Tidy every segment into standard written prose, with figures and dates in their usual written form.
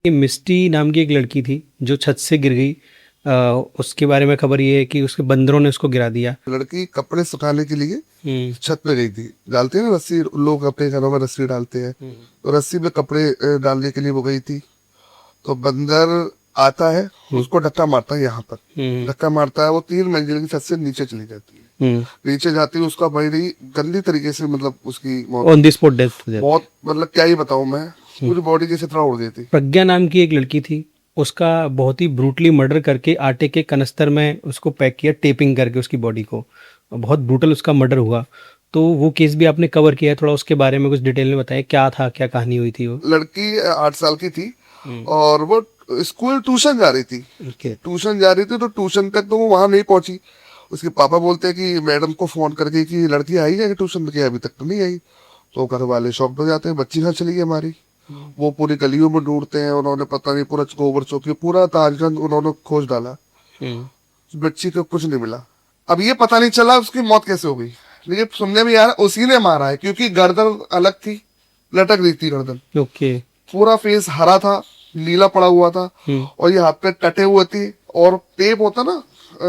ये मिस्टी नाम की एक लड़की थी जो छत से गिर गई। उसके बारे में खबर ये है कि उसके बंदरों ने उसको गिरा दिया। लड़की कपड़े सुखाने के लिए हम्म। छत पे गई थी। डालते हैं ना रस्सी, लोग अपने घरों में रस्सी डालते हैं, हम्म। तो रस्सी पे कपड़े डालने के लिए वो गई थी। तो बंदर आता है, हम्म। उसको धक्का मारता है। यहाँ पर हम्म। धक्का मारता है, वो 3 मंजिल की छत से नीचे चली जाती है। हम्म। नीचे जाती है, उसका बड़ी गंदी तरीके से, मतलब उसकी मौत ऑन द होती है। स्पॉट डेथ हो जाती बहुत, मतलब क्या ही बताऊं मैं, है। पूरी बॉडी जैसे तरह उड़ गई थी। प्रज्ञा नाम की एक लड़की थी। उसका बहुत ही ब्रूटली मर्डर करके आटे के कनस्तर में उसको पैक किया, टेपिंग करके उसकी बॉडी को। बहुत ब्रूटल उसका मर्डर हुआ। तो वो केस भी आपने कवर किया है, थोड़ा उसके बारे में कुछ डिटेल में बताएं, क्या था, क्या कहानी हुई थी वो। लड़की 8 साल की थी हम्म। और वो स्कूल ट्यूशन जा रही थी। ओके। ट्यूशन जा रही थी तो ट्यूशन तक तो वो वहां नहीं पहुंची। उसके पापा बोलते हैं कि मैडम को फोन करके कि लड़की आई है कि ट्यूशन में, कि अभी तक तो नहीं आई। तो घर वाले शॉक हो जाते हैं, बच्ची कहाँ चली गई हमारी। वो पूरी गलियों में ढूंढते हैं, उन्होंने पता नहीं पूरा गोबर चौकी पूरा ताजगंज उन्होंने खोज डाला, हम्म। बच्ची को कुछ नहीं मिला। अब ये पता नहीं चला उसकी मौत कैसे हो गई, लेकिन सुनने में यार उसी ने मारा है, क्योंकि गर्दन अलग थी, लटक रही थी गर्दन। ओके। पूरा फेस हरा था, नीला पड़ा हुआ था, हम्म। और ये हाथ पे कटे हुए थे। और टेप होता ना,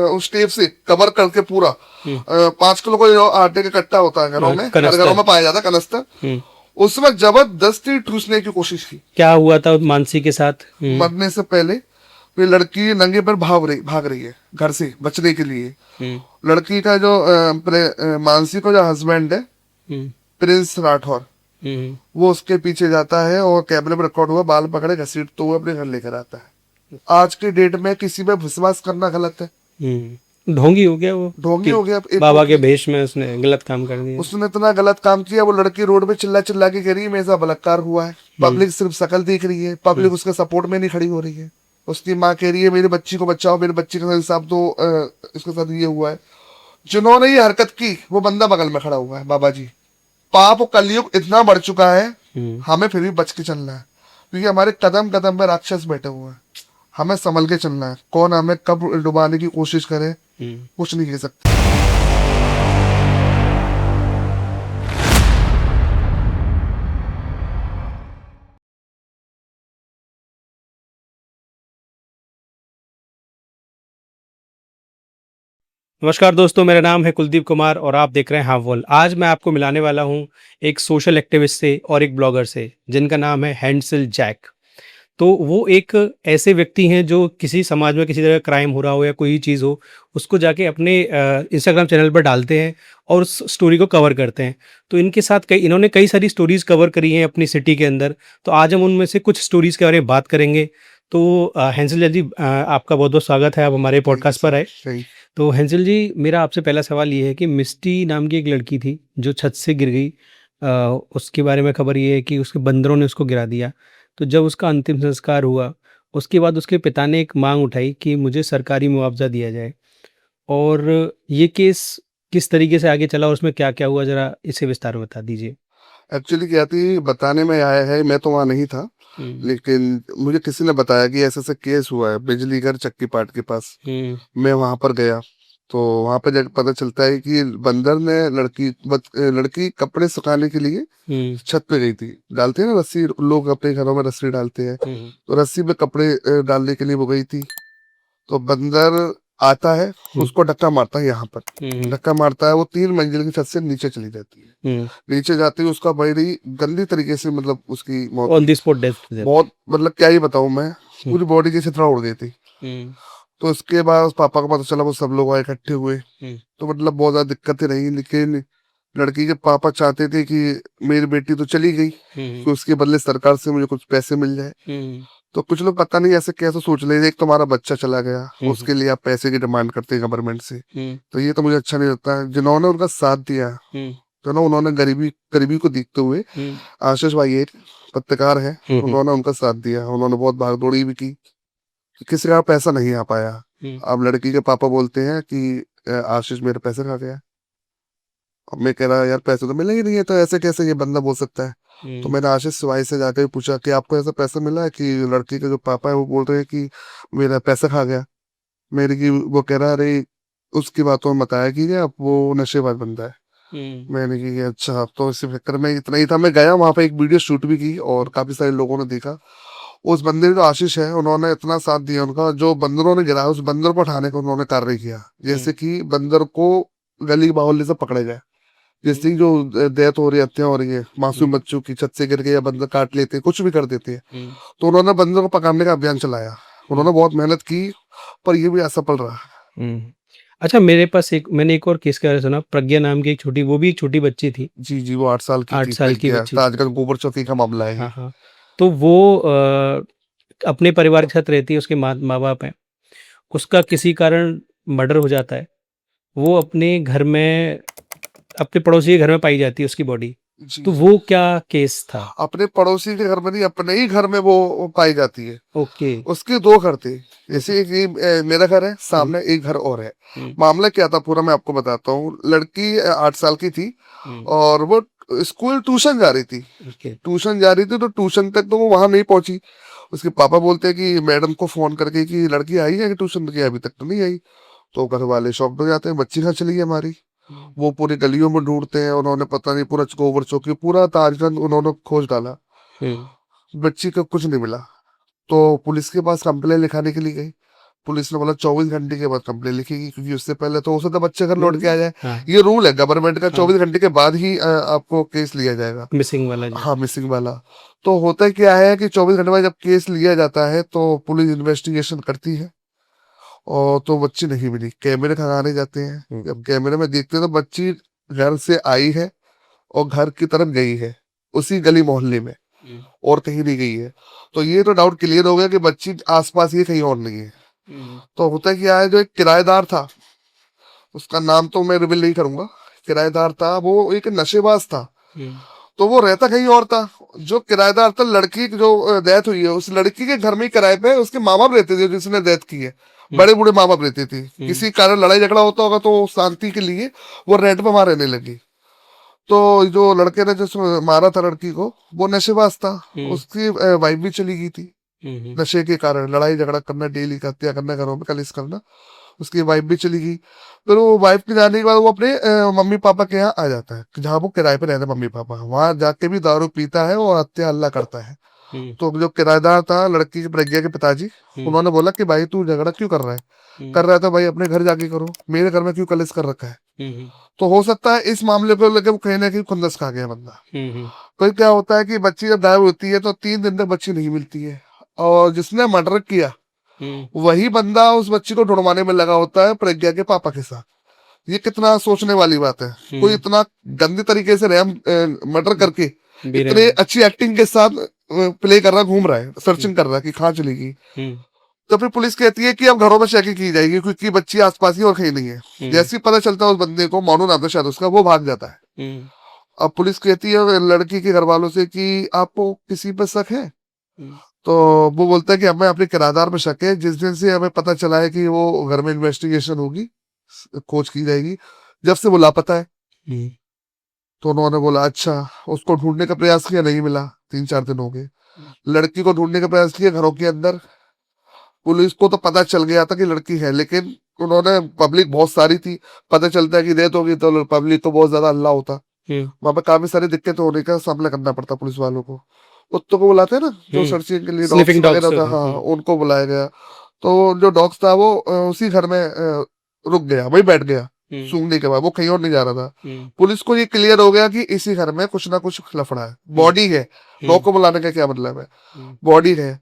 उस टेप से कवर करके पूरा, हम्म। 5 किलो का जो आटे का कट्टा होता है घरों हाँ, में, हर घरों कनस्तर। में पाया जाता है कनस्तर, हम्म। उसमें जबरदस्ती ठूसने की कोशिश की। क्या हुआ था मानसी के साथ? हम्म। मरने से पहले वे लड़की नंगे पर भाग रही है घर से बचने के लिए। हम्म। लड़की का जो मानसी का जो हस्बैंड है, हम्म। प्रिंस राठौर, हम्म। वो उसके पीछे जाता है और कैमरे में रिकॉर्ड हुआ बाल पकड़े घसीटते हुए अपने घर लेकर आता है। आज के डेट में किसी पे विश्वास करना गलत है। ढोंगी हो गया वो ढोंगी कि हो गया एक बाबा के पोटली। भेष में उसने गलत काम कर दिया। उसने इतना गलत काम किया, वो लड़की रोड पे चिल्ला चिल्ला के कह रही है मेरे साथ बलात्कार हुआ है। हम्म। पब्लिक सिर्फ शकल देख रही है, पब्लिक उसके सपोर्ट में नहीं खड़ी हो रही है। उसकी माँ कह रही है मेरी बच्ची को बचाओ, मेरे बच्ची के साथ इंसाफ दो, इसके साथ ये हुआ है। जिन्होंने ये हरकत की वो बंदा बगल में खड़ा हुआ है, बाबा जी। पाप और कलयुग इतना बढ़ चुका है, हम्म। हमें फिर भी बच के चलना है, क्योंकि हमारे कदम कदम में राक्षस बैठे हुए हैं। हमें संभल के चलना है, कौन हमें कब डुबाने की कोशिश करे हम्म। कुछ नहीं कह सकते। नमस्कार दोस्तों, मेरा नाम है कुलदीप कुमार और आप देख रहे हैं हाफ वॉल। आज मैं आपको मिलाने वाला हूं एक सोशल एक्टिविस्ट से और एक ब्लॉगर से जिनका नाम है हैंडसिल जैक। तो वो एक ऐसे व्यक्ति हैं जो किसी समाज में किसी तरह का क्राइम हो रहा हो या कोई चीज़ हो, उसको जाके अपने इंस्टाग्राम चैनल पर डालते हैं और उस स्टोरी को कवर करते हैं। तो इनके साथ इन्होंने कई सारी स्टोरीज़ कवर करी हैं अपनी सिटी के अंदर। तो आज हम उनमें से कुछ स्टोरीज़ के बारे में बात करेंगे। तो हैंसल जी, आपका बहुत बहुत स्वागत है, आप हमारे थैंक यू पॉडकास्ट पर सर। आए। सही। तो हैंसल जी, मेरा आपसे पहला सवाल ये है कि मिस्टी नाम की एक लड़की थी जो छत से गिर गई। उसके बारे में खबर ये है कि उसके बंदरों ने उसको गिरा दिया। तो जब उसका अंतिम संस्कार हुआ, उसके बाद उसके पिता ने एक मांग उठाई कि मुझे सरकारी मुआवजा दिया जाए। और ये केस किस तरीके से आगे चला और उसमें क्या-क्या हुआ, ज़रा इसे विस्तार में बता दीजिए? एक्चुअली क्या थी, बताने में आया है, मैं तो वहां नहीं था, हुँ। लेकिन मुझे किसी ने बताया कि ऐसे ऐसे केस हुआ है बिजली घर चक्की पाट के पास। हुँ। मैं वहां पर गया, तो वहां पर जब पता चलता है कि बंदर ने लड़की कपड़े सुखाने के लिए हुँ। छत पे गई थी। डालते हैं ना रस्सी, लोग अपने घरों में रस्सी डालते हैं, हुँ। तो रस्सी में कपड़े डालने के लिए वो गई थी। तो बंदर आता है, हुँ। उसको धक्का मारता है। यहाँ पर हुँ। धक्का मारता है, वो 3 मंजिल की छत से नीचे चली जाती है। हुँ। नीचे जाते ही उसका बड़ी गंदी तरीके से, मतलब उसकी मौत ऑन हुई। द स्पॉट डेथ हो जाती है। बहुत, मतलब क्या ही बताऊं मैं, हुँ। पूरी बॉडी जैसे तरह उड़ गई थी। हुँ। तो उसके बाद उस पापा को पता चला, वो सब लोग आए इकट्ठे हुए। हुँ। तो मतलब बहुत ज्यादा दिक्कतें रही, लेकिन लड़की के पापा चाहते थे कि मेरी बेटी तो चली गई, हुँ। कि उसके बदले सरकार से मुझे कुछ पैसे मिल जाए। हुँ। तो कुछ लोग पता नहीं ऐसे कैसे सोच रहे थे, एक तुम्हारा बच्चा चला गया, हुँ। हुँ। उसके लिए आप पैसे की डिमांड करते हैं गवर्नमेंट से। हुँ। तो ये तो मुझे अच्छा नहीं लगता है। जिन्होंने उनका साथ दिया, हुँ। तो ना उन्होंने गरीबी गरीबी को देखते हुए, हुँ। आशीष भाई एक पत्रकार है, हुँ। हुँ। उन्होंने उनका साथ दिया, उन्होंने बहुत भागदौड़ी भी की। किसी का पैसा नहीं आ पाया। हुँ। अब लड़की के पापा बोलते हैं कि आशीष मेरे पैसे खा गया। अब मैं कह रहा यार पैसे तो मिले ही नहीं है, तो ऐसे कैसे ये बंदा बोल सकता है। तो हुँ। मैंने आशीष सिवाई से जाकर पूछा कि आपको ऐसा पैसा मिला है, कि लड़की के जो पापा है वो बोल रहे हैं कि मेरा पैसा खा गया। मेरे की वो कह रहा अरे, उसकी बातों में बताया कि अब वो नशेबाज बंदा है। हुँ। मैंने की अच्छा, तो इसी चक्कर में इतना ही था। मैं गया वहां पे, एक वीडियो शूट भी की और काफी सारे लोगों ने देखा। उस बंदे जो आशीष है, उन्होंने इतना साथ दिया उनका, जो बंदरों ने गिराया उस बंदर को उठाने का उन्होंने कार्य किया, जैसे कि बंदर को गली मोहल्ले से पकड़े जाए। जैसे कि जो डेथ हो रही है, हत्या हो रही है मासूम बच्चों की, छत से गिर के या बंदर काट लेते हैं, कुछ भी कर देते हैं, तो उन्होंने बंदर को पकड़ने का अभियान चलाया। उन्होंने बहुत मेहनत की, पर ये भी असफल रहा। हुँ। अच्छा, मेरे पास मैंने एक और केस के बारे में सुना, प्रज्ञा नाम की एक छोटी, वो भी एक छोटी बच्ची थी, जी, जी, वो 8 साल की 8 थी साल की प्रज्ञा, बच्ची थी। ताजगढ़ गोबर चौकी का मामला है हाँ, ये। हाँ। तो वो अपने परिवार के साथ रहती है, उसके माँ-बाप हैं। उसका किसी कारण मर्डर हो जाता है। वो अपने घर में, अपने पड़ोसी के घर में पाई जाती है उसकी बॉडी। जी, तो जी। वो क्या केस था? अपने पड़ोसी के घर में नहीं, अपने ही घर में वो पाई जाती है। ओके। उसके 2 घर थे। ओके। जैसे एक ये मेरा घर है, हुँ, सामने एक घर और है। हुँ, मामला क्या था पूरा मैं आपको बताता हूँ। लड़की 8 साल की थी हुँ। और वो स्कूल ट्यूशन जा रही थी। ओके। ट्यूशन जा रही थी तो ट्यूशन तक तो वो वहां नहीं पहुंची। उसके पापा बोलते हैं कि मैडम को फोन करके कि लड़की आई है कि ट्यूशन की, अभी तक तो नहीं आई। तो घर वाले शॉक्ड हो जाते हैं, बच्ची कहाँ चली गई हमारी। हुँ, वो पूरी गलियों में ढूंढते हैं, उन्होंने पता नहीं पूरा गोबर चौकी पूरा ताजगंज उन्होंने खोज डाला, हुँ, बच्ची का कुछ नहीं मिला। तो पुलिस के पास कंप्लेन लिखाने के लिए गई। पुलिस ने बोला 24 घंटे के बाद कंप्लेन लिखेगी, क्योंकि उससे पहले तो हो सकता है बच्चे घर लौट के आ जाए। हाँ, ये रूल है गवर्नमेंट का, हाँ, 24 घंटे के बाद ही आपको केस लिया जाएगा। मिसिंग वाला जो। हाँ, मिसिंग वाला। तो होता क्या है कि 24 घंटे बाद जब केस लिया जाता है तो पुलिस इन्वेस्टिगेशन करती है, और तो बच्ची नहीं मिली। कैमरे खंगाले जाते हैं, जब कैमरे में देखते हैं तो बच्ची घर से आई है और घर की तरफ गई है, उसी गली मोहल्ले में, हुँ, और कहीं नहीं गई है। तो ये तो डाउट क्लियर हो गया कि बच्ची आसपास ही कहीं और नहीं है। हुँ, तो होता क्या है, जो एक किराएदार था, उसका नाम तो मैं रिवील नहीं करूंगा, किराएदार था, वो एक नशेबाज था। हुँ, तो वो रहता कहीं और था। जो किराएदार था, लड़की की जो डेथ हुई है, उस लड़की के घर में ही किराए पे उसके माँ बाप रहते थे, जिसने डेथ की है। हुँ, बड़े बूढ़े माँ बाप रहते थे। हुँ, किसी कारण लड़ाई झगड़ा होता होगा तो शांति के लिए वो रेंट पे वहां रहने लगी। तो जो लड़के ने जो मारा था लड़की को, वो नशेबाज था। हुँ, उसकी वाइफ भी चली गई थी हुँ, हुँ, नशे के कारण, लड़ाई झगड़ा करना, डेली का हत्या करना, घरों में कलेश करना। उसकी वाइफ भी चली गई। फिर वो वाइफ के जाने के बाद वो अपने मम्मी पापा के यहाँ आ जाता है, जहाँ वो किराए पे रहते हैं मम्मी पापा, वहां जाके भी दारू पीता है और हत्या हल्ला करता है। हुँ, तो जो किराएदार था, लड़की के प्रज्ञा के पिताजी, हुँ, उन्होंने बोला कि भाई तू झगड़ा क्यों कर रहा है? हुँ, कर रहा था भाई अपने घर जाके करो, मेरे घर में क्यों कलेश कर रखा है? हुँ, हुँ, तो हो सकता है इस मामले को लेकर वो कहीं ना कहीं खुंदस खा गया बंदा। हुँ, हुँ, फिर क्या होता है कि बच्ची जब गायब होती है तो 3 दिन तक बच्ची नहीं मिलती है, और जिसने मर्डर किया हुँ, वही बंदा उस बच्ची को ढूंढवाने में लगा होता है प्रज्ञा के पापा के साथ। ये कितना सोचने वाली बात है। कोई हुँ, इतना गंदी तरीके से रैम मर्डर करके बीरन। इतने अच्छी एक्टिंग के साथ प्ले कर रहा, घूम रहा है, हुँ, सर्चिंग कर रहा है कि कहाँ चलेगी। हुँ, तो फिर पुलिस कहती है कि अब घरों में चेकिंग की जाएगी, क्योंकि बच्ची आसपास ही और कहीं नहीं है। हुँ, जैसे ही पता चलता है उस बंदे को, मोनू नाम था शायद उसका, वो भाग जाता है। हुँ, अब पुलिस कहती है लड़की के घर वालों से कि आपको किसी पर शक है? हुँ, तो वो बोलता है कि हमें अपने किराएदार पे शक है। जिस दिन से हमें पता चला है कि वो घर में इन्वेस्टिगेशन होगी, खोज की जाएगी, जब से वो लापता है। हुँ, तो उन्होंने बोला अच्छा। उसको ढूंढने का प्रयास किया, नहीं मिला, 3-4 दिन हो गए। हुँ, लड़की को ढूंढने का प्रयास किया घरों के अंदर। पुलिस को तो पता चल गया था कि लड़की है, लेकिन उन्होंने, पब्लिक बहुत सारी थी, पता चलता है कि डेथ होगी तो पब्लिक को बहुत ज्यादा हल्ला होता। हुँ, वहां पे काफी सारी दिक्कतें होने का सामना करना पड़ता पुलिस वालों को। कुत्तों को बुलाते हैं ना, जो हुँ, सर्चिंग के लिए डॉग्स स्निफिंग वगैरह डॉग्स था, होते हैं। हाँ, हुँ, उनको बुलाया गया। तो जो डॉग्स था वो उसी घर में रुक गया, वही बैठ गया। हुँ, सूंघने के बाद वो कहीं और नहीं जा रहा था। हुँ, पुलिस को ये क्लियर हो गया कि इसी घर में कुछ ना कुछ लफड़ा है, हुँ, बॉडी है। डॉग हुँ, को बुलाने का क्या मतलब है? हुँ, बॉडी है।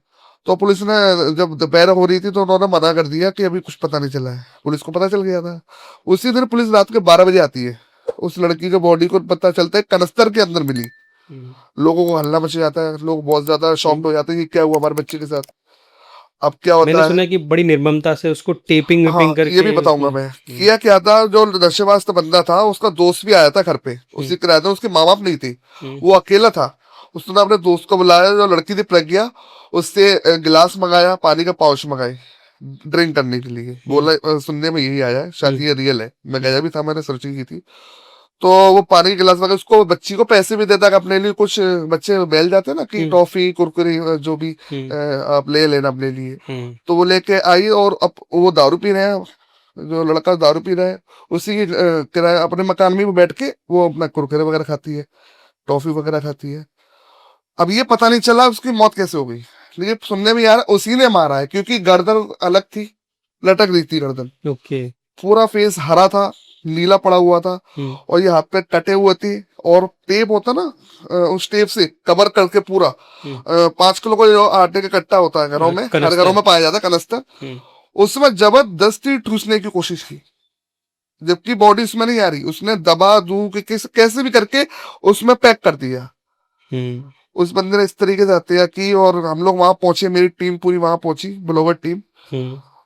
तो पुलिस ने, जब दोपहर हो रही थी तो उन्होंने मना कर दिया कि अभी कुछ पता नहीं चला है। पुलिस को पता चल गया था। उसी दिन पुलिस रात के 12 बजे आती है। उस लड़की के बॉडी को पता चलता है कनस्तर के अंदर मिली। हुँ, लोगों को हल्ला मच जाता है, लोग बहुत ज्यादा शॉक्ड हुँ। हो जाते हैं कि क्या हुआ हमारे बच्चे के साथ। अब क्या मैंने होता है, सुना है कि बड़ी निर्ममता से उसको टेपिंग हाँ, वेपिंग ये भी करके बताऊंगा उसमें। मैं। हुँ, किया क्या था, जो नशेबाज बंदा था उसका दोस्त भी आया था घर पे, हुँ, उसी किराए था, उसके माँ बाप नहीं थे, हुँ, वो अकेला था। उसने अपने दोस्त को बुलाया, जो लड़की थी प्रज्ञा, उससे गिलास मंगाया, पानी का पाउच मंगाई ड्रिंक करने के लिए। हुँ, बोला सुनने में यही आया है, शायद हुँ, ये रियल है, मैं हुँ, गया भी था, मैंने सर्चिंग की थी। तो वो पानी का गिलास मंगाया, उसको, बच्ची को पैसे भी देता कि अपने लिए कुछ, बच्चे बेल जाते हैं ना कि हुँ, टॉफी कुरकुरी जो भी हुँ, आप ले लेना अपने लिए। हुँ, तो वो लेके आई, और अब वो दारू पी रहे हैं, जो लड़का दारू पी रहा है, उसी की किराए अपने मकान में वो बैठ के वो अपना कुरकुरे वगैरह खाती है, टॉफी वगैरह खाती है। अब ये पता नहीं चला उसकी मौत कैसे हो गई, ये सुनने में यार उसी ने मारा है, क्योंकि गर्दन अलग थी, लटक रही थी गर्दन, ओके। पूरा फेस हरा था, नीला पड़ा हुआ था, और ये हाथ पे कटे हुए थे, और टेप होता ना, उस टेप से कवर करके पूरा 5 किलो का जो आटे का कट्टा होता है घरों में, हर कनस्तर। घरों में पाया जाता है कनस्तर, उसमें जबरदस्ती ठूसने की कोशिश की, जबकि बॉडी उसमें नहीं आ रही, उसने दबा दू के कैसे भी करके उसमें पैक कर दिया। उस बंदे ने इस तरीके से हत्या की, और हम लोग वहां पहुंचे, मेरी टीम पूरी वहां पहुंची, ब्लॉगर टीम,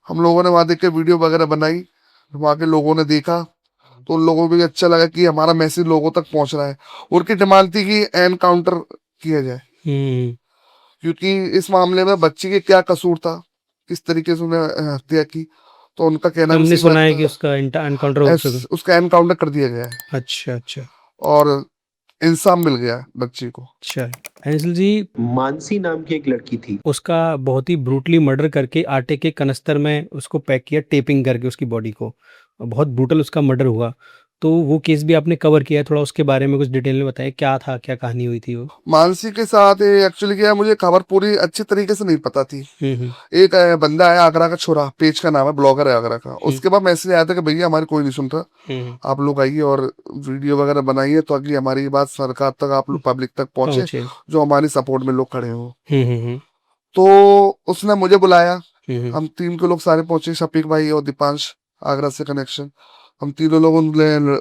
हम लोगों ने वहां देख के वीडियो वगैरह बनाई, वहां के लोगों ने देखा, तो उन लोगों को भी अच्छा लगा कि हमारा मैसेज लोगों तक पहुंच रहा है। उनकी डिमांड थी कि एनकाउंटर किया जाए, क्योंकि इस मामले में बच्ची के क्या कसूर था, किस तरीके से उन्हें हत्या की, तो उनका कहना भी हमने सही सुना बात है कि था। उसका एनकाउंटर हो सका। उसका एनकाउंटर कर दिया गया है, अच्छा अच्छा और इंसाफ मिल गया है बच्ची को। अच्छा। हैंसल जी, मानसी नाम की एक लड़की थी। उसका बहुत ही ब्रूटली मर्डर करके आटे के कनस्तर में उसको पैक किया, टेपिंग करके उसकी बॉडी को, बहुत ब्रूटल उसका मर्डर हुआ। तो वो केस भी आपने कवर किया है, थोड़ा उसके बारे में कुछ डिटेल में बताइए, क्या था, क्या कहानी हुई थी वो? मानसी के साथ एक्चुअली क्या है, मुझे खबर पूरी अच्छी तरीके से नहीं पता थी। हम्म एक बंदा है आगरा का छोरा, पेज का नाम है, ब्लॉगर है आगरा का, उसके बाद मैसेज आया था कि भैया हमारी कोई नहीं सुन रहा, आप लोग आइए और वीडियो वगैरह बनाइए, तो अगली हमारी बात सरकार तक, आप लोग पब्लिक तक पहुंचे, पहुंचे। जो हमारी सपोर्ट में लोग खड़े हो। हम्म तो उसने मुझे बुलाया, हम्म हम 3 के लोग सारे पहुंचे, शफीक भाई और दीपांश, आगरा से कनेक्शन, हम तीनों लोग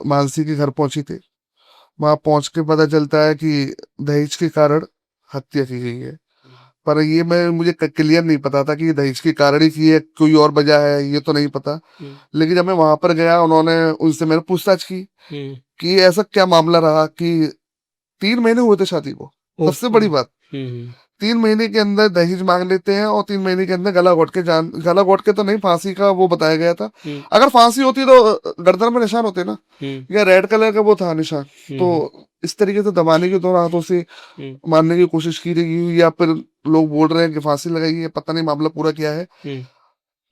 मानसी के घर पहुंचे थे। वहां पहुंच के पता चलता है कि दहेज के कारण हत्या की गई है, पर ये मुझे क्लियर नहीं पता था कि ये दहेज के कारण ही की है, कोई और वजह है ये तो नहीं पता। लेकिन जब मैं वहां पर गया, उन्होंने उनसे मेरे पूछताछ की कि ऐसा क्या मामला रहा कि 3 महीने हुए थे शादी को, सबसे बड़ी बात, 3 महीने के अंदर दहेज मांग लेते हैं, और 3 महीने के अंदर गला घोट के तो नहीं, फांसी का वो बताया गया था। अगर फांसी होती तो गर्दन में निशान होते ना, या रेड कलर का वो था निशान, तो इस तरीके से दबाने के दोनों हाथों से मारने की कोशिश की गई, या फिर लोग बोल रहे हैं कि फांसी लगाई है, पता नहीं मामला पूरा क्या है।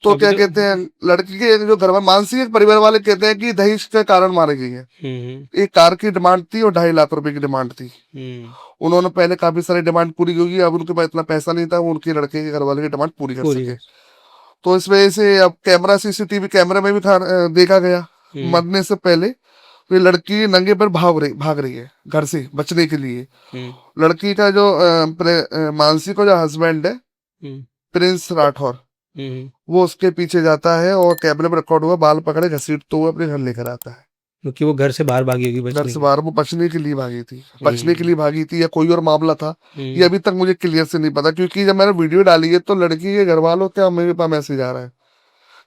तो क्या कहते हैं, लड़की के जो घर में, मानसी के परिवार वाले कहते हैं कि दहेज के कारण मारी गई है। एक कार की डिमांड थी और 2.5 लाख रुपए की डिमांड थी। उन्होंने पहले काफी सारी डिमांड पूरी की, अब उनके पास इतना पैसा नहीं था, वो उनके लड़के के घर वाले की डिमांड पूरी कर सके। तो इस वजह से अब कैमरा, सीसीटीवी कैमरे में भी देखा गया, मरने से पहले ये लड़की नंगे पर भाग रही है घर से बचने के लिए। लड़की का जो मानसी का जो हस्बैंड है, प्रिंस राठौर, वो उसके पीछे जाता है, और कैमरे में रिकॉर्ड हुआ, बाल पकड़े घसीटते हुए अपने घर लेकर आता है, क्योंकि वो घर से बाहर भागी होगी, घर से बाहर वो बचने के लिए भागी थी, बचने के लिए भागी थी, या कोई और मामला था, ये अभी तक मुझे क्लियर से नहीं पता। क्योंकि जब मैंने वीडियो डाली है, तो लड़की के घर वालों का मेरे पास मैसेज आ रहा है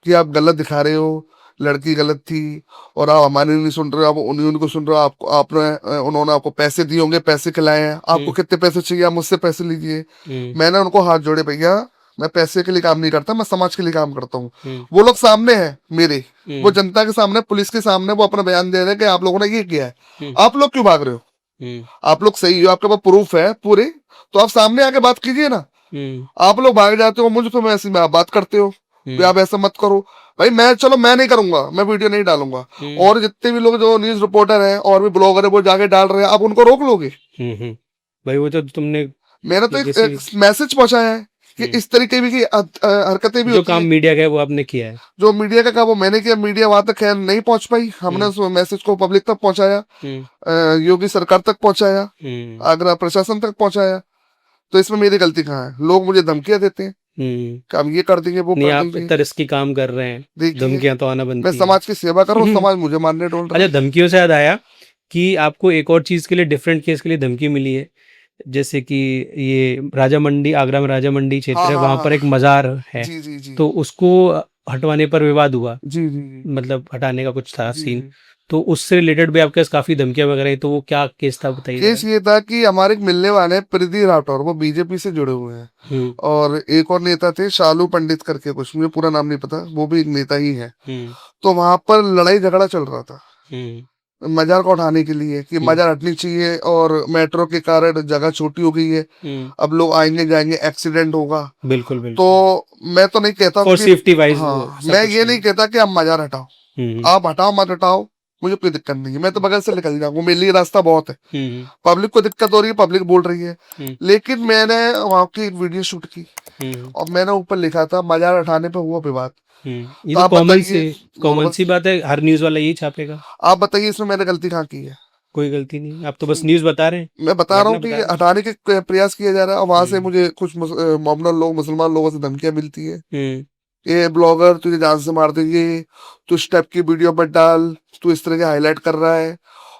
कि आप गलत दिखा रहे हो, लड़की गलत थी, और आप हमारे नहीं सुन रहे हो, आप उनको सुन रहे हो, आपने उन्होंने आपको पैसे दिए होंगे, पैसे खिलाए हैं, आपको कितने पैसे चाहिए, आप मुझसे पैसे लीजिए। मैंने उनको हाथ जोड़े, भैया मैं पैसे के लिए काम नहीं करता, मैं समाज के लिए काम करता हूँ। वो लोग सामने हैं मेरे, वो जनता के सामने, पुलिस के सामने वो अपना बयान दे रहे हैं कि आप लोगों ने ये किया है, आप लोग क्यों भाग रहे हो, आप लोग सही हो, आपके पास प्रूफ है पूरे, तो आप सामने आके बात कीजिए ना। आप लोग भाग जाते हो, मुझ पे ऐसे में आप बात करते हो कि आप ऐसा मत करो। भाई मैं नहीं करूंगा, मैं वीडियो नहीं डालूंगा, और जितने भी लोग जो न्यूज रिपोर्टर हैं और भी ब्लॉगर है, वो जाके डाल रहे हैं, आप उनको रोक लोगे? भाई वो तो तुमने, मैंने तो एक मैसेज पहुंचाया है कि इस तरीके की हरकतें भी जो होती काम है। मीडिया का है वो आपने किया है, जो मीडिया का काम वो मैंने किया, मीडिया वहां तक खैर नहीं पहुंच पाई, हमने उस मैसेज को पब्लिक तक पहुंचाया, योगी सरकार तक पहुंचाया, आगरा प्रशासन तक पहुंचाया। तो इसमें मेरी गलती कहाँ है? लोग मुझे धमकियां देते हैं कि हम ये कर देंगे, वो नहीं कर आप देंगे। इतना रिस्की काम कर रहे हैं, धमकियां तो आना बनती मैं है। समाज की सेवा कर रहा हूँ, समाज मुझे मारने डोल रहा है। अच्छा, धमकियों से याद आया कि आपको एक और चीज के लिए, डिफरेंट केस के लिए धमकी मिली है, जैसे कि ये राजा मंडी, आगरा में राजा मंडी क्षेत्र है, वहां पर एक मजार है, जी जी जी तो उसको हटवाने पर विवाद हुआ, जी जी मतलब हटाने का कुछ था जी सीन, जी। तो उससे रिलेटेड भी आपके पास काफी धमकियां वगैरह हैं, तो वो क्या केस था बताइए केस ये था कि हमारे एक मिलने वाले हैं प्रीति राठौर, वो बीजेपी से जुड़े हुए हैं, और एक और नेता थे शालू पंडित करके, कुछ मुझे पूरा नाम नहीं पता, वो भी एक नेता ही है। तो वहां पर लड़ाई झगड़ा चल रहा था मजार को उठाने के लिए, कि मजार हटनी चाहिए, और मेट्रो के कारण जगह छोटी हो गई है, अब लोग आएंगे जाएंगे, एक्सीडेंट होगा। बिल्कुल बिल्कुल। तो मैं तो नहीं कहता और सेफ्टी वाइज, हाँ, मैं ये नहीं कहता कि आप मजार हटाओ, आप हटाओ मत हटाओ, मुझे कोई दिक्कत नहीं है, मैं तो बगल से निकल जाऊंगा, मेरे लिए रास्ता बहुत है। हम्म पब्लिक को दिक्कत हो रही है, पब्लिक बोल रही है, हम्म लेकिन मैंने वहां की एक वीडियो शूट की हम्म और मैंने ऊपर लिखा था मजार उठाने पे हुआ विवाद। ये तो तो आप बताइए, कॉमन नॉर्मल सी बात है, हर न्यूज़ वाला यही छापेगा। आप बताइए इसमें मैंने गलती कहाँ की है? कोई गलती नहीं, आप तो बस न्यूज़ बता रहे हैं, मैं बता रहा घटना हूँ कि बता रहे हैं। हटाने के प्रयास किया जा रहा है और वहां से हम्म मुझे कुछ मोमडन लोग, मुसलमान लोगों से धमकियां मिलती है। हम्म ये ब्लॉगर तुझे जान से मार देंगे, तू स्टेप की वीडियो मत डाल, तू इस तरह के हाईलाइट कर रहा है।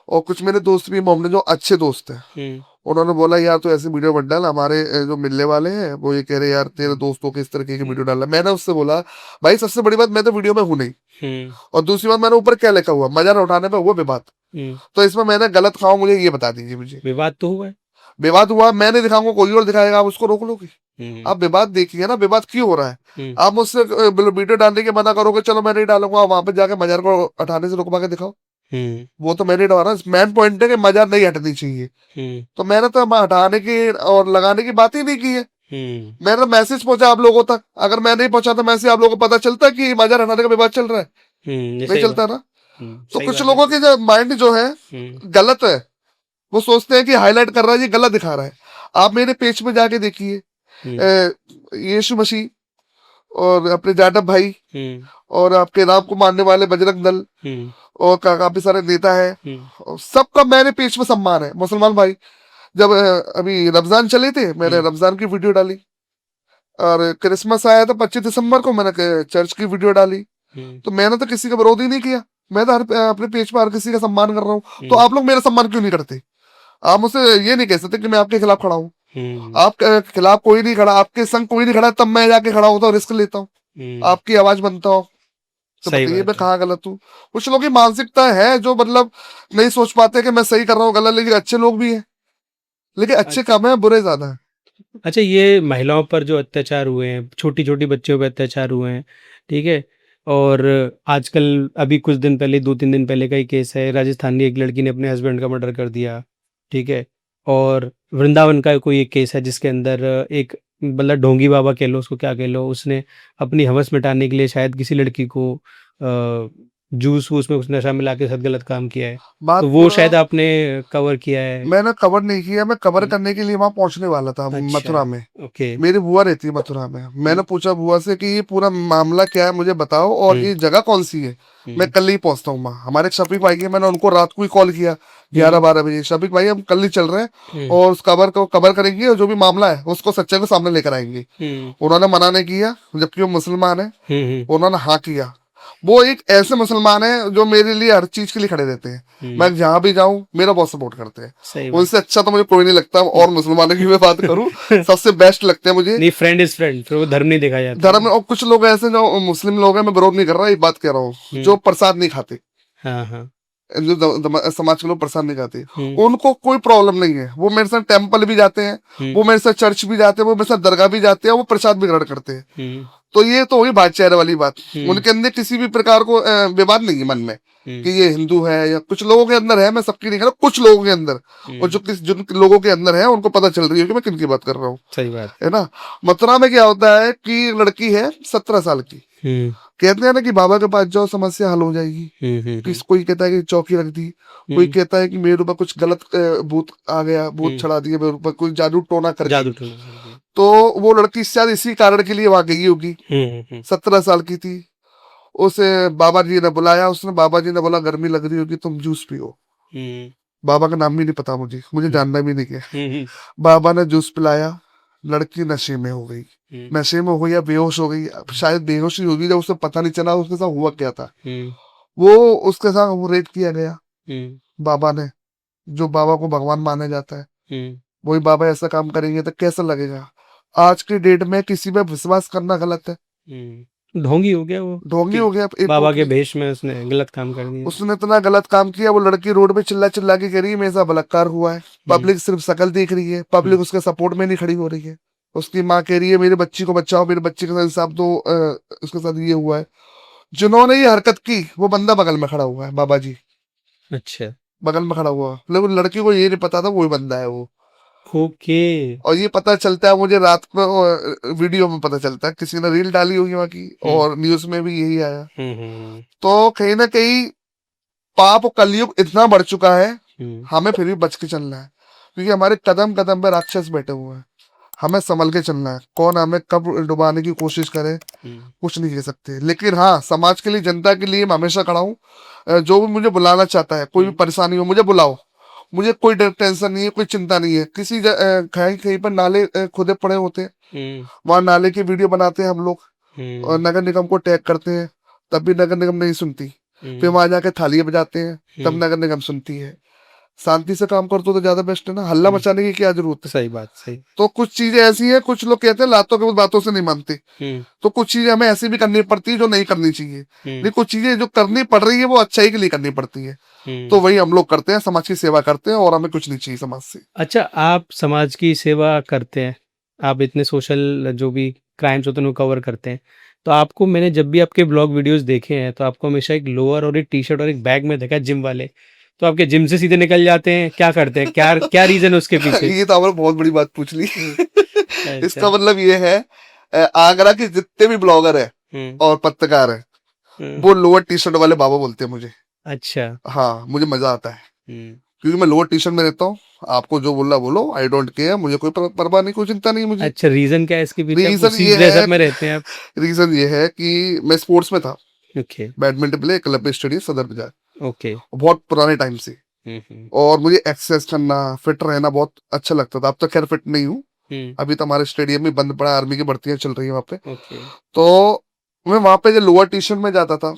और कुछ मेरे दोस्त भी मोमडन जो अच्छे दोस्त हैं, हम्म उन्होंने बोला यार तू ऐसी वीडियो मत डाल, हमारे जो मिलने वाले हैं वो ये कह रहे यार तेरे दोस्तों के इस तरीके की वीडियो डालना। मैंने उससे बोला भाई सबसे बड़ी बात मैं तो वीडियो में हूं नहीं, हम्म और दूसरी बात मैंने ऊपर क्या लिखा हुआ, मजा उठाने पे हुआ विवाद, हम्म तो इसमें मैंने गलत खाऊं मुझे ये बता दीजिए मुझे। विवाद तो हुआ है। विवाद हुआ, मैं नहीं दिखाऊंगा कोई और दिखाएगा, आप उसको रोक लोगे? हम्म आप विवाद देखिए ना, विवाद क्यों हो रहा है। हम्म आप मुझसे वीडियो डालने के मना करोगे, चलो मैं नहीं डालूंगा, वहां पे जाके मजार को हटाने से रुकवा के दिखाओ। हम्म वो तो मैंने डाला, मेन पॉइंट है कि मजार नहीं हटनी चाहिए। हम्म तो मैंने तो हटाने की और लगाने की बात ही नहीं की है। हम्म मेरा मैसेज पहुंचा आप लोगों तक, अगर मैं नहीं पहुंचाता मैसेज आप लोगों को पता चलता कि मजार हटाने का विवाद चल रहा है? ये नहीं सही बात। चलता ना। तो सही कुछ बात है। लोगों के जो माइंड जो है हम्म गलत है, वो सोचते हैं कि हाईलाइट कर रहा है, ये गलत दिखा रहा है। आप मेरे पेज पे जाके देखिए, हम्म यीशु मसीह और अपने जाटव भाई हम्म और आपके राम को मानने वाले बजरंग दल हम्म और काफी सारे नेता है, हम्म और सबका मेरे पेज पे सम्मान है। मुसलमान भाई जब अभी रमजान चले थे, मैंने हम्म रमजान की वीडियो डाली, और क्रिसमस आया था 25 दिसंबर को, मैंने चर्च की वीडियो डाली। हम्म तो मैंने तो किसी का विरोध ही नहीं किया, मैं तो अपने पेज पर हर किसी का सम्मान कर रहा हूँ। तो हम्म आप लोग मेरा सम्मान क्यों नहीं करते? आप मुझसे ये नहीं कह सकते कि मैं आपके खिलाफ खड़ा हूँ। हम्म आपके खिलाफ कोई नहीं खड़ा, आपके संग कोई नहीं खड़ा, तब मैं जाके खड़ा होता हूँ, रिस्क लेता हूँ, आपकी आवाज बनता हूँ। तो सही बताइए मैं बात है। कहाँ गलत हूँ? कुछ लोगों की मानसिकता है जो मतलब नहीं सोच पाते कि मैं सही कर रहा हूँ गलत, लेकिन अच्छे लोग भी हैं, लेकिन अच्छे अच्छा कम है, बुरे ज्यादा है। अच्छा, ये महिलाओं पर जो अत्याचार हुए हैं, छोटी छोटी बच्चियों पर अत्याचार हुए हैं, ठीक है। और आजकल अभी कुछ दिन पहले, 2-3 दिन पहले का ही केस है, राजस्थान की एक लड़की ने अपने हस्बैंड का मर्डर कर दिया, ठीक है। और वृंदावन का कोई एक केस है जिसके अंदर एक, मतलब ढोंगी बाबा कह लो, उसको क्या कह लो, उसने अपनी हवस मिटाने के लिए शायद किसी लड़की को जूस वूस में कुछ नशा मिला के साथ गलत काम किया है। तो बात वो पूरा शायद आपने कवर किया है। मैंने कवर नहीं किया, मैं कवर हम्म, करने के लिए वहां पहुंचने वाला था अच्छा, मथुरा में। ओके। मेरी बुआ रहती है मथुरा में, मैंने हम्म पूछा बुआ से कि ये पूरा मामला क्या है मुझे बताओ, और हम्म ये जगह कौन सी है, मैं हम्म कल ही पहुंचता हूँ वहाँ। हमारे एक शफीक भाई है, मैंने उनको रात को ही कॉल किया ग्यारह हम्म बारह बजे, शफीक भाई हम कल ही चल रहे हैं हम्म और उस कबर को कवर करेंगे और जो भी मामला है उसको सच्चाई को सामने लेकर आएंगे। हम्म उन्होंने मना नहीं किया, जबकि वो मुसलमान है, हम्म उन्होंने हाँ किया। वो एक ऐसे मुसलमान है जो मेरे लिए हर चीज के लिए खड़े रहते हैं, मैं जहां भी जाऊं मेरा बहुत सपोर्ट करते हैं। सही बात। उनसे अच्छा तो मुझे कोई नहीं लगता, और मुसलमानों की मैं बात करूं सबसे बेस्ट लगते हैं मुझे। नहीं, फ्रेंड इज फ्रेंड, फिर वो धर्म नहीं देखा जाता धर्म ना। में और कुछ लोग ऐसे जो मुस्लिम लोग हैं, मैं विरोध नहीं कर रहा, एक बात कह रहा हूँ, जो हम्म प्रसाद नहीं खाते, हाँ हाँ जो समाज के लोग प्रसाद नहीं खाते, हम्म उनको कोई प्रॉब्लम नहीं है, वो मेरे साथ टेम्पल भी जाते हैं, हम्म वो मेरे साथ चर्च भी जाते हैं, वो मेरे साथ दरगाह भी जाते हैं, वो प्रसाद भी ग्रहण करते हैं। हम्म तो ये तो हुई भाईचारे वाली बात। हम्म उनके अंदर किसी भी प्रकार को विवाद नहीं है मन में कि ये हिंदू है, या कुछ लोगों के अंदर है, मैं सबकी नहीं कह रहा, कुछ लोगों के अंदर, और जो जिन लोगों के अंदर है उनको पता चल रही है कि मैं किनकी बात कर रहा हूँ, सही बात। है ना। मथुरा में क्या होता है कि लड़की है 17 साल की, हम्म कहते हैं ना कि बाबा के पास जाओ समस्या हल हो जाएगी। कोई कहता है कि चौकी रख दी, कोई हम्म कहता है कि मेरे ऊपर कुछ गलत भूत आ गया, भूत चढ़ा दिया मेरे ऊपर, कोई जादू टोना करके। जादू टोना कर दिया। तो वो लड़की शायद इसी कारण के लिए वहां गई होगी, हम्म 17 साल की थी। उसे बाबा जी ने बुलाया, उसने बाबा जी ने बोला गर्मी लग रही होगी तुम जूस पियो। हम्म बाबा का नाम भी नहीं पता मुझे, मुझे जानना भी नहीं है। हम्म बाबा ने जूस पिलाया, लड़की नशे में हो गई, हम्म नशे में हो गई या बेहोश हो गई, शायद बेहोश ही होगी, जब उसे पता नहीं चला उसके साथ हुआ क्या था। हम्म वो उसके साथ वो रेप किया गया हम्म बाबा ने, जो बाबा को भगवान माना जाता है, हम्म वही बाबा ऐसा काम करेंगे तो कैसा लगेगा। आज की डेट में किसी पे विश्वास करना गलत है, ढोंगी हो गया वो ढोंगी कि हो गया एक बाबा के टोटली। भेष में उसने गलत काम कर दिया। उसने इतना गलत काम किया, वो लड़की रोड पे चिल्ला चिल्ला के कह रही है मेरे साथ बलात्कार हुआ है, हम्म पब्लिक सिर्फ शकल देख रही है, पब्लिक उसके सपोर्ट में नहीं खड़ी हो रही है। उसकी माँ कह रही है मेरे बच्ची को बचाओ, मेरे बच्चे के साथ इंसाफ दो, उसके साथ ये हुआ है। जिन्होंने ये हरकत की वो बंदा बगल में खड़ा हुआ है, बाबा जी अच्छा, बगल में खड़ा हुआ, लेकिन लड़की को ये नहीं पता था वही बंदा है वो। ओके। और ये पता चलता है मुझे रात में, वीडियो में पता चलता है, किसी ने रील डाली होगी वहां की, हम्म और न्यूज में भी यही आया। हम्म। तो कहीं ना कहीं पाप कलयुग इतना बढ़ चुका है, हम्म, हमें फिर भी बच के चलना है, क्योंकि हमारे कदम कदम पे राक्षस बैठे हुए हैं। हमें संभल के चलना है, कौन हमें कब डुबाने की कोशिश करे कुछ नहीं कह सकते। लेकिन हाँ, समाज के लिए, जनता के लिए मैं हमेशा खड़ा हूँ। जो भी मुझे बुलाना चाहता है, कोई भी परेशानी हो, मुझे बुलाओ। मुझे कोई टेंशन नहीं है, कोई चिंता नहीं है। किसी कहीं कहीं पर नाले खुदे पड़े होते हैं, वहां नाले की वीडियो बनाते हैं हम लोग, और नगर निगम को टैग करते हैं, तब भी नगर निगम नहीं सुनती। फिर वहां जाके थालियां बजाते हैं, तब नगर निगम सुनती है। शांति से काम करते हो तो ज्यादा बेस्ट है ना, हल्ला मचाने की क्या जरूरत है। सही बात, सही। तो कुछ चीजें ऐसी हैं, कुछ लोग कहते हैं लातों के बातों से नहीं मानते, तो कुछ चीजें हमें ऐसी भी करनी पड़ती है जो नहीं करनी चाहिए। लेकिन कुछ चीजें जो करनी पड़ रही है वो अच्छाई के लिए करनी पड़ती है, तो वही हम लोग करते हैं, समाज की सेवा करते हैं, और हमें कुछ नहीं चाहिए समाज से। अच्छा, आप समाज की सेवा करते हैं, आप इतने सोशल जो भी क्राइम्स होते हैं वो कवर करते हैं, तो आपको मैंने जब भी आपके ब्लॉग वीडियोस देखे हैं तो आपको हमेशा एक लोअर और एक टी शर्ट और एक बैग में देखा है जिम वाले। तो आपके जिम से सीधे निकल जाते हैं, क्या करते हैं, क्या क्या रीजन है उसके पीछे? ये तो आपने बहुत बड़ी बात पूछ ली। अच्छा। इसका मतलब ये है, आगरा के जितने भी ब्लॉगर है और पत्रकार है, वो लोअर टी शर्ट वाले बाबा बोलते हैं मुझे। अच्छा। हाँ, मुझे मजा आता है, क्योंकि मैं लोअर टी शर्ट में रहता हूँ। आपको जो बोलना बोलो, आई डोंट केयर, मुझे कोई परवाह नहीं, कोई चिंता नहीं मुझे। अच्छा, रीजन क्या है इसके पीछे? आप रीजन उसी ये ड्रेसअप है, में रहते हैं आप? रीजन ये है कि मैं स्पोर्ट्स में था, okay. Badminton play club stadium सदर बाजार, ओके। बहुत पुराने टाइम से। हम्म। और मुझे एक्सरसाइज करना, फिट रहना बहुत अच्छा लगता था। अब तो खैर फिट नहीं हूँ, हम्म। अभी तो हमारे स्टेडियम में बंद पड़ा, आर्मी की भर्तियां चल रही है वहाँ पे। ओके। तो मैं वहाँ पे जो लोअर टी शर्ट में जाता था,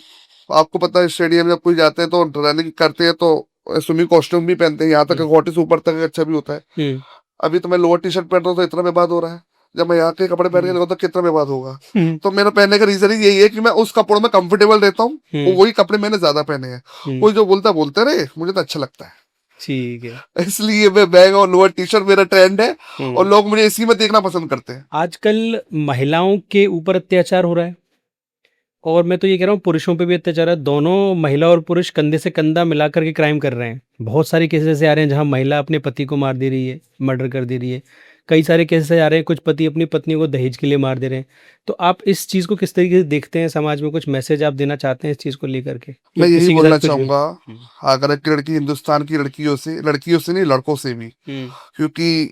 आपको पता है स्टेडियम जब कोई जाते हैं तो रनिंग करते हैं तो स्विमिंग कॉस्ट्यूम भी पहनते हैं, यहाँ तक घोटी से ऊपर तक अच्छा भी होता है। हम्म। अभी तो मैं लोअर टी शर्ट पहन रहा हूँ तो इतना विवाद हो रहा है, जब मैं यहाँ के कपड़े पहन के लगता तो कितना विवाद होगा। हम्म। तो मेरा पहनने का रीजन ही यही है कि मैं उस कपड़ों में कंफर्टेबल रहता हूँ, और वही कपड़े मैंने ज्यादा पहने हैं। कोई जो बोलता बोलते रहे, मुझे तो अच्छा लगता है, ठीक है। इसलिए मैं बैग और लोअर टी शर्ट मेरा ट्रेंड है, हम्म। और लोग मुझे इसी में देखना पसंद करते हैं। आजकल महिलाओं के ऊपर अत्याचार हो रहा है, और मैं तो ये कह रहा हूँ पुरुषों पे भी अत्याचार है। दोनों महिला और पुरुष कंधे से कंधा मिलाकर के क्राइम कर रहे हैं। बहुत सारे केसेस ऐसे आ रहे हैं जहाँ महिला अपने पति को मार दे रही है, मर्डर कर दे रही है। कई सारे केसेस आ रहे हैं कुछ पति अपनी पत्नी को दहेज के लिए मार दे रहे हैं। तो आप इस चीज़ को किस तरीके से देखते हैं? समाज में कुछ मैसेज आप देना चाहते हैं इस चीज़ को लेकर के कि मैं यही किसी के बोलना साथ कुछ भी? चाहूंगा, आगरा की लड़की हिंदुस्तान की लड़कियों से नहीं, लड़कों से भी, क्योंकि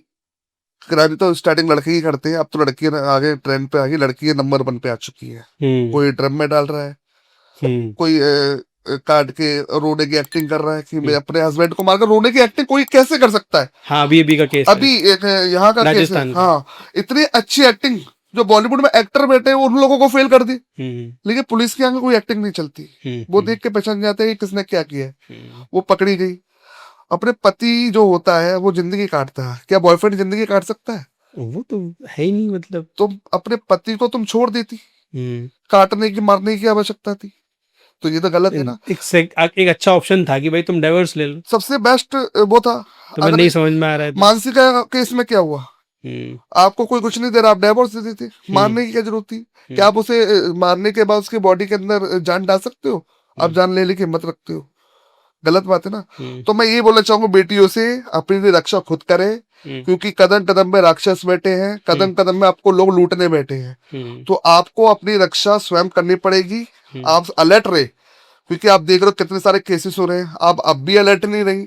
क्राइम तो स्टार्टिंग लड़के ही करते हैं, अब तो लड़की आगे ट्रेंड पे आ गई, लड़की नंबर 1 पे आ चुकी है। कोई ड्रम में डाल रहा है, कोई काट के रोने की एक्टिंग कर रहा है कि मैं अपने हस्बैंड को मारकर, रोने की एक्टिंग कोई कैसे कर सकता है? हाँ, अभी का केस है, अभी एक यहाँ का केस है। राजस्थान का। हाँ, इतनी अच्छी एक्टिंग जो बॉलीवुड में एक्टर बैठे हैं उन लोगों को फेल कर दी, लेकिन पुलिस के आगे कोई एक्टिंग नहीं चलती। वो देख के पहचान जाते हैं कि किसने क्या किया है। वो पकड़ी गई। अपने पति जो होता है वो जिंदगी काटता है, क्या बॉयफ्रेंड जिंदगी काट सकता है? वो तो है ही नहीं, मतलब। तुम अपने पति को तुम छोड़ देती, काटने की मारने की आवश्यकता थी, तो ये तो गलत है ना। एक अच्छा ऑप्शन था कि भाई तुम डाइवर्स ले लो, सबसे बेस्ट वो था। तुम्हें नहीं समझ में आ रहा है तो। मानसी का केस में क्या हुआ? आपको कोई कुछ नहीं दे रहा, आप डाइवोर्स दे देते, मारने की क्या जरूरत थी? क्या आप उसे मारने के बाद उसके बॉडी के अंदर जान डाल सकते हो? आप जान लेने की हिम्मत रखते हो? गलत बात है ना। तो मैं ये बोलना चाहूंगा, बेटियों से अपनी रक्षा खुद करें, क्योंकि कदम कदम में राक्षस बैठे हैं, कदम कदम में आपको लोग लूटने बैठे हैं, तो आपको अपनी रक्षा स्वयं करनी पड़ेगी। आप अलर्ट रहे, क्योंकि आप देख रहे हो कितने सारे केसेस हो रहे हैं, आप अब भी अलर्ट नहीं रही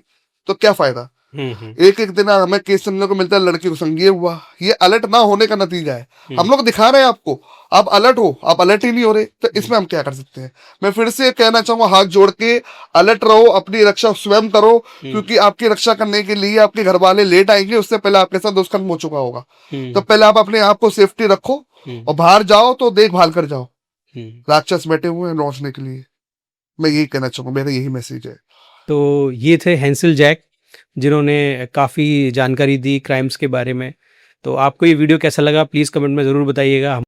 तो क्या फायदा? एक एक दिन हमें केस सुनने को मिलता है लड़की को संज्ञेय हुआ, ये अलर्ट ना होने का नतीजा है। हम लोग दिखा रहे हैं आपको, आप अलर्ट हो, आप अलर्ट ही नहीं हो रहे, तो इसमें हम क्या कर सकते हैं? मैं फिर से कहना चाहूंगा, हाथ जोड़ के अलर्ट रहो, अपनी रक्षा स्वयं करो, क्योंकि आपकी रक्षा करने के लिए आपके घर वाले लेट आएंगे, उससे पहले आपके साथ दुष्कर्म हो चुका होगा। तो पहले आप अपने आप को सेफ्टी रखो, और बाहर जाओ तो देखभाल कर जाओ। राक्षस बैठे हुए हैं लौटने के लिए, मैं यही कहना चाहूंगा, मेरा यही मैसेज है। तो ये थे हैंसल जैक, जिन्होंने काफ़ी जानकारी दी क्राइम्स के बारे में। तो आपको ये वीडियो कैसा लगा प्लीज़ कमेंट में ज़रूर बताइएगा।